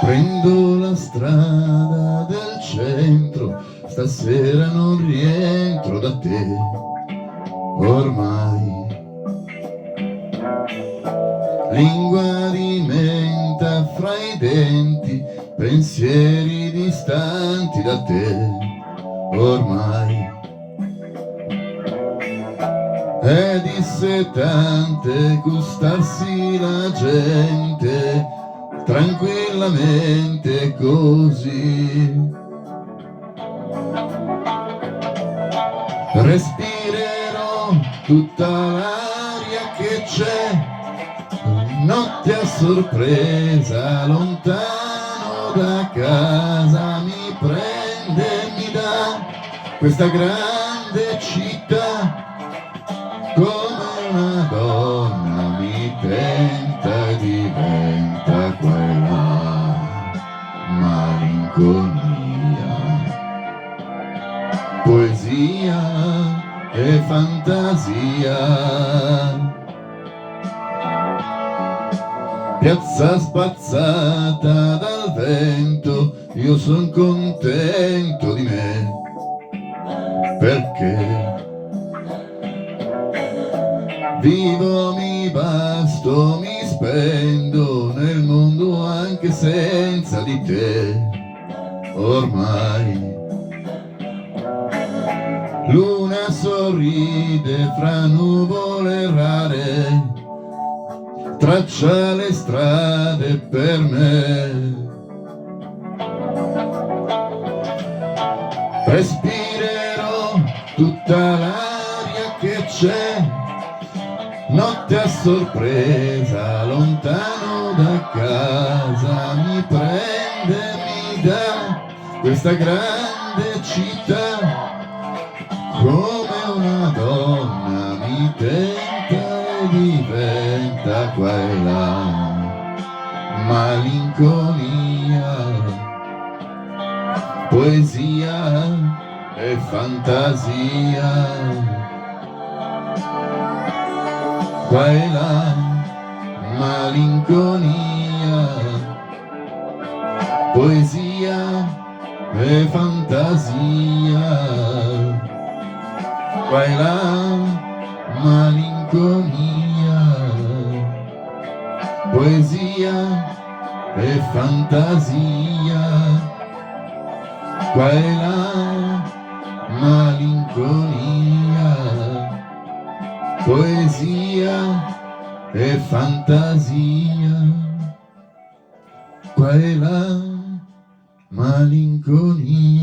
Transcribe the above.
Prendo la strada del centro, stasera non rientro da te, ormai. Lingua di menta fra i denti, pensieri distanti da te, ormai. È dissetante gustarsi la gente tranquillamente così. Respirerò tutta l'aria che c'è, notte a sorpresa, lontano da casa, mi prende e mi dà questa grande città, come una donna mi tenta e diventa quella malinconia, poesia e fantasia. Piazza spazzata dal vento, io son contento di me, perché vivo, mi basto, mi spendo nel mondo anche senza di te, ormai. Luna sorride fra nuvole rare, traccia le strade per me. Respirerò tutta l'aria che c'è, notte a sorpresa, lontano da casa, mi prende e mi dà questa grande città, come una donna mi tenta e diventa quella malinconia, poesia e fantasia. Qua e là, malinconia, poesia e fantasia. Qua e là, malinconia, poesia e fantasia. Qua e là, malinconia, poesia e fantasia. Qua e là, malinconia.